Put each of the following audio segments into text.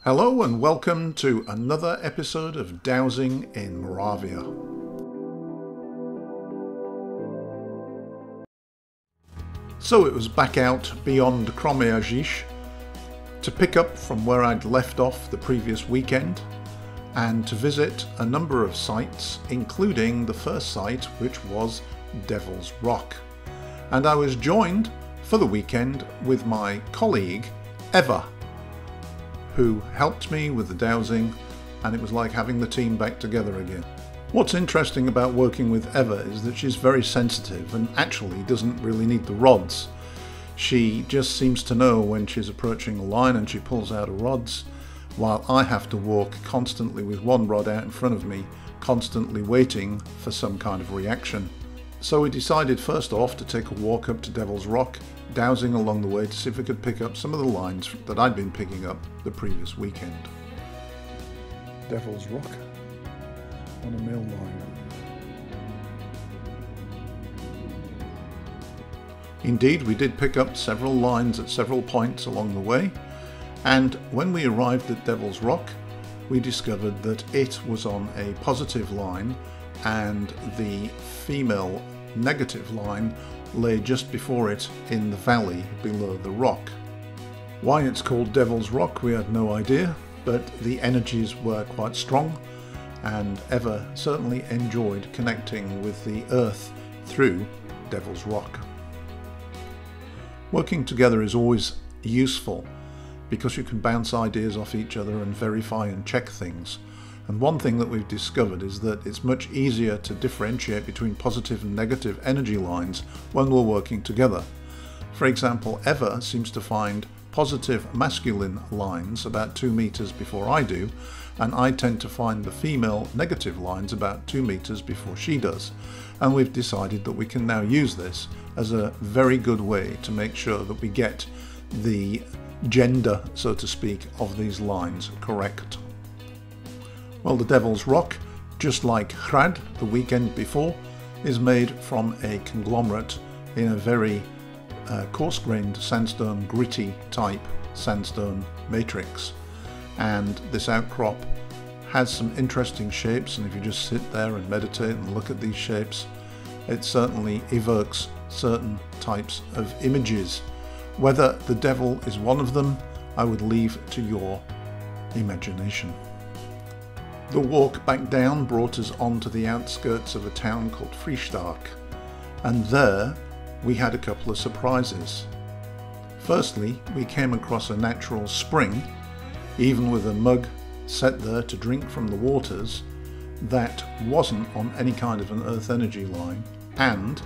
Hello and welcome to another episode of Dowsing in Moravia. So it was back out beyond Kromeriz to pick up from where I'd left off the previous weekend and to visit a number of sites, including the first site, which was Devil's Rock. And I was joined for the weekend with my colleague Eva, who helped me with the dowsing, and it was like having the team back together again. What's interesting about working with Eva is that she's very sensitive and actually doesn't really need the rods. She just seems to know when she's approaching a line and she pulls out her rods, while I have to walk constantly with one rod out in front of me, constantly waiting for some kind of reaction. So we decided first off to take a walk up to Devil's Rock, dowsing along the way to see if we could pick up some of the lines that I'd been picking up the previous weekend. Devil's Rock on a mill line. Indeed, we did pick up several lines at several points along the way, and when we arrived at Devil's Rock, we discovered that it was on a positive line and the female negative line lay just before it in the valley below the rock. Why it's called Devil's Rock we had no idea, but the energies were quite strong and Eva certainly enjoyed connecting with the earth through Devil's Rock. Working together is always useful because you can bounce ideas off each other and verify and check things. And one thing that we've discovered is that it's much easier to differentiate between positive and negative energy lines when we're working together. For example, Eva seems to find positive masculine lines about 2 meters before I do, and I tend to find the female negative lines about 2 meters before she does. And we've decided that we can now use this as a very good way to make sure that we get the gender, so to speak, of these lines correct. Well, the Devil's Rock, just like Hrad the weekend before, is made from a conglomerate in a very coarse-grained sandstone, gritty type sandstone matrix. And this outcrop has some interesting shapes, and if you just sit there and meditate and look at these shapes, it certainly evokes certain types of images. Whether the devil is one of them, I would leave to your imagination. The walk back down brought us onto the outskirts of a town called Hrad, and there we had a couple of surprises. Firstly, we came across a natural spring, even with a mug set there to drink from the waters, that wasn't on any kind of an earth energy line, and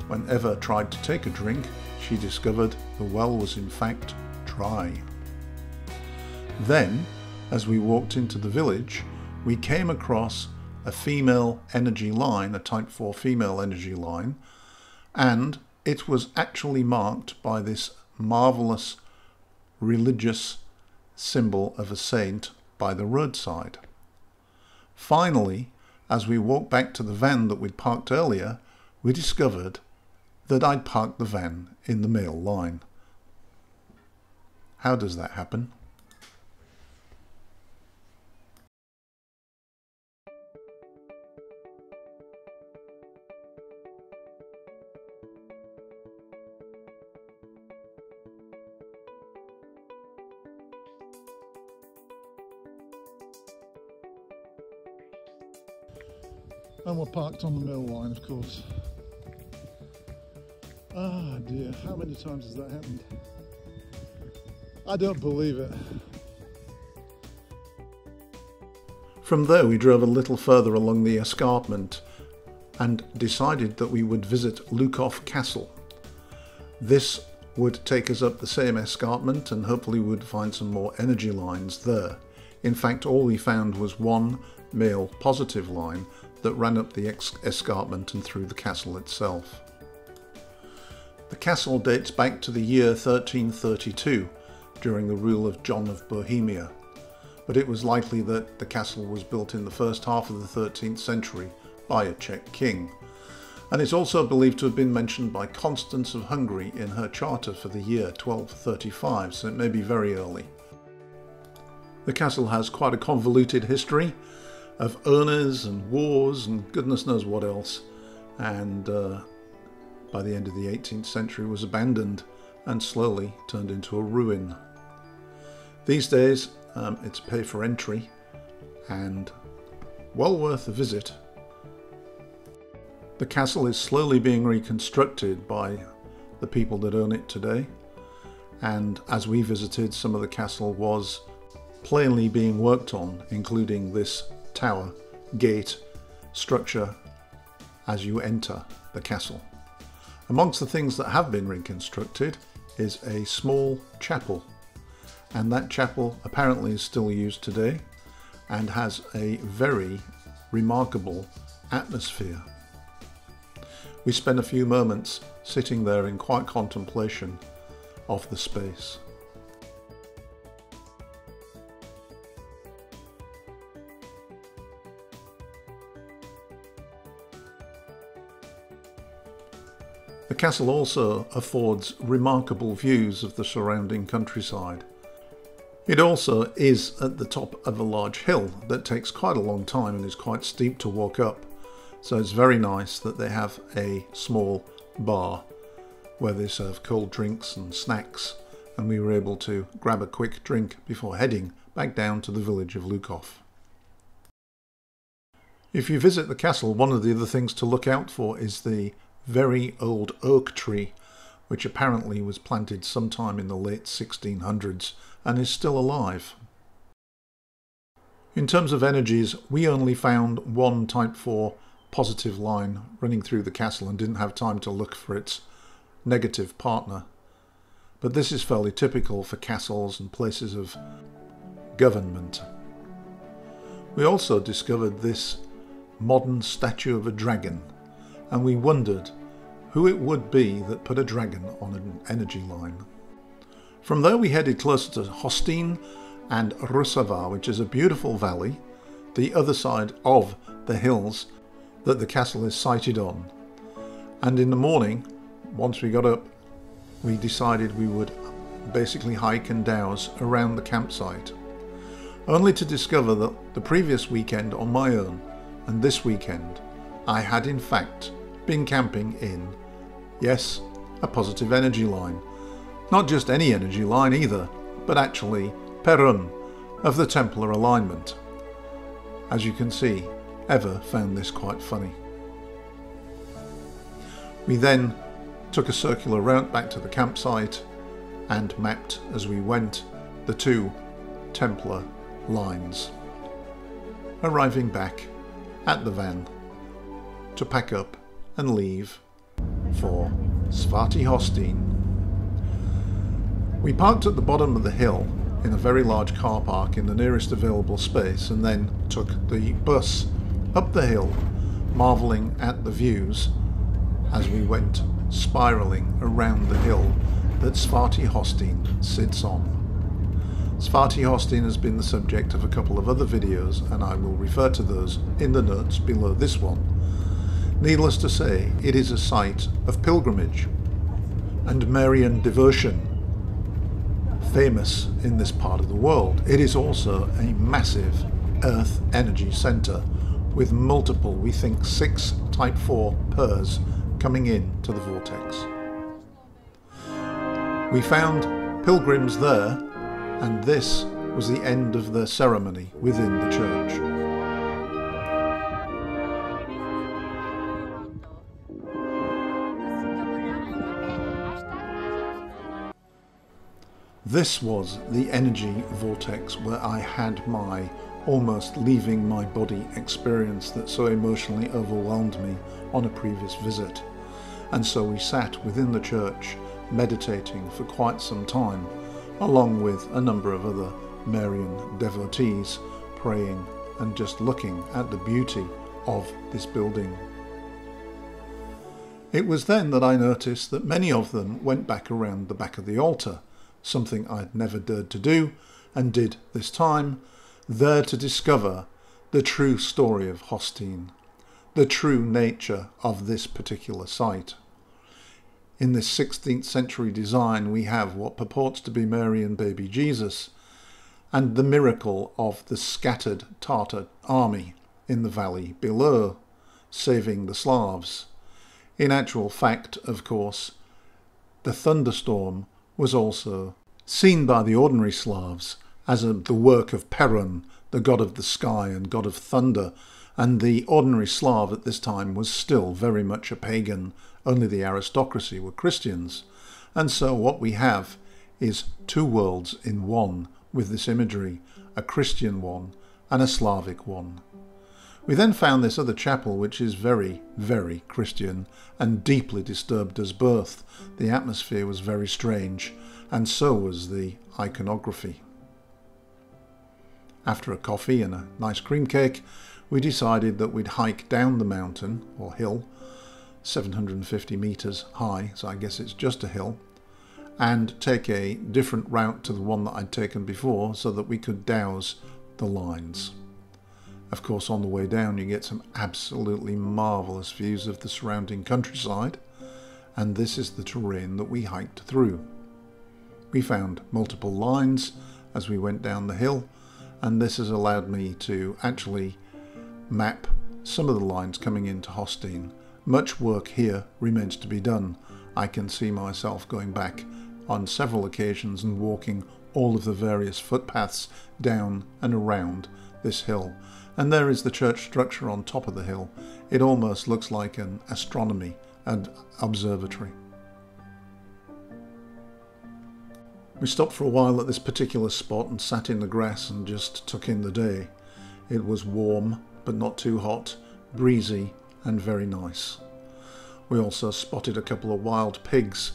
when Eva tried to take a drink, she discovered the well was in fact dry. Then, as we walked into the village, we came across a female energy line, a type 4 female energy line, and it was actually marked by this marvellous religious symbol of a saint by the roadside. Finally, as we walked back to the van that we'd parked earlier, we discovered that I'd parked the van in the male line. How does that happen? And we're parked on the mill line, of course. Ah dear, how many times has that happened? I don't believe it. From there we drove a little further along the escarpment and decided that we would visit Lukov Castle. This would take us up the same escarpment and hopefully we would find some more energy lines there. In fact, all we found was one male positive line that ran up the escarpment and through the castle itself. The castle dates back to the year 1332, during the rule of John of Bohemia, but it was likely that the castle was built in the first half of the 13th century by a Czech king. And it's also believed to have been mentioned by Constance of Hungary in her charter for the year 1235, so it may be very early. The castle has quite a convoluted history of owners and wars and goodness knows what else, and by the end of the 18th century was abandoned and slowly turned into a ruin. These days it's pay for entry and well worth a visit. The castle is slowly being reconstructed by the people that own it today, and as we visited, some of the castle was plainly being worked on, including this tower gate structure as you enter the castle. Amongst the things that have been reconstructed is a small chapel, and that chapel apparently is still used today and has a very remarkable atmosphere. We spent a few moments sitting there in quiet contemplation of the space. The castle also affords remarkable views of the surrounding countryside. It also is at the top of a large hill that takes quite a long time and is quite steep to walk up. So it's very nice that they have a small bar where they serve cold drinks and snacks, and we were able to grab a quick drink before heading back down to the village of Lukov. If you visit the castle, one of the other things to look out for is the very old oak tree, which apparently was planted sometime in the late 1600s and is still alive. In terms of energies, we only found one type 4 positive line running through the castle and didn't have time to look for its negative partner. But this is fairly typical for castles and places of government. We also discovered this modern statue of a dragon, and we wondered who it would be that put a dragon on an energy line. From there we headed closer to Hostyn and Rusava, which is a beautiful valley, the other side of the hills that the castle is sited on. And in the morning, once we got up, we decided we would basically hike and douse around the campsite, only to discover that the previous weekend on my own and this weekend I had in fact been camping in, yes, a positive energy line. Not just any energy line either, but actually Perun of the Templar alignment. As you can see, Eva found this quite funny. We then took a circular route back to the campsite and mapped as we went the two Templar lines, arriving back at the van to pack up and leave for Svaty Hostyn. We parked at the bottom of the hill in a very large car park in the nearest available space, and then took the bus up the hill, marvelling at the views as we went spiralling around the hill that Svaty Hostyn sits on. Svaty Hostyn has been the subject of a couple of other videos, and I will refer to those in the notes below this one. Needless to say, it is a site of pilgrimage and Marian devotion, famous in this part of the world. It is also a massive earth energy centre with multiple, we think 6 type 4 pairs coming in to the vortex. We found pilgrims there, and this was the end of their ceremony within the church. This was the energy vortex where I had my almost leaving my body experience that so emotionally overwhelmed me on a previous visit. And so we sat within the church meditating for quite some time, along with a number of other Marian devotees, praying and just looking at the beauty of this building. It was then that I noticed that many of them went back around the back of the altar, something I'd never dared to do, and did this time, there to discover the true story of Hostyn, the true nature of this particular site. In this 16th century design we have what purports to be Mary and baby Jesus, and the miracle of the scattered Tatar army in the valley below, saving the Slavs. In actual fact, of course, the thunderstorm was also seen by the ordinary Slavs as the work of Perun, the god of the sky and god of thunder, and the ordinary Slav at this time was still very much a pagan. Only the aristocracy were Christians. And so what we have is two worlds in one with this imagery, a Christian one and a Slavic one. We then found this other chapel, which is very, very Christian and deeply disturbed us both. The atmosphere was very strange, and so was the iconography. After a coffee and a nice cream cake, we decided that we'd hike down the mountain, or hill, 750 meters high, so I guess it's just a hill, and take a different route to the one that I'd taken before so that we could douse the lines. Of course, on the way down you get some absolutely marvellous views of the surrounding countryside, and this is the terrain that we hiked through. We found multiple lines as we went down the hill, and this has allowed me to actually map some of the lines coming into Hostyn. Much work here remains to be done. I can see myself going back on several occasions and walking all of the various footpaths down and around this hill. And there is the church structure on top of the hill. It almost looks like an astronomy and observatory. We stopped for a while at this particular spot and sat in the grass and just took in the day. It was warm, but not too hot, breezy and very nice. We also spotted a couple of wild pigs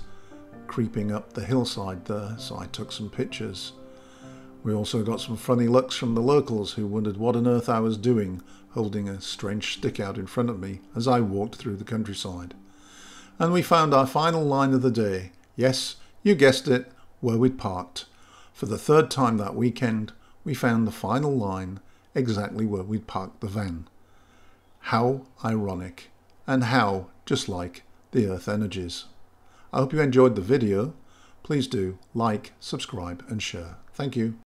creeping up the hillside there, so I took some pictures. We also got some funny looks from the locals who wondered what on earth I was doing, holding a strange stick out in front of me as I walked through the countryside. And we found our final line of the day. Yes, you guessed it, where we'd parked. For the third time that weekend, we found the final line exactly where we'd parked the van. How ironic, and how just like the Earth energies. I hope you enjoyed the video. Please do like, subscribe and share. Thank you.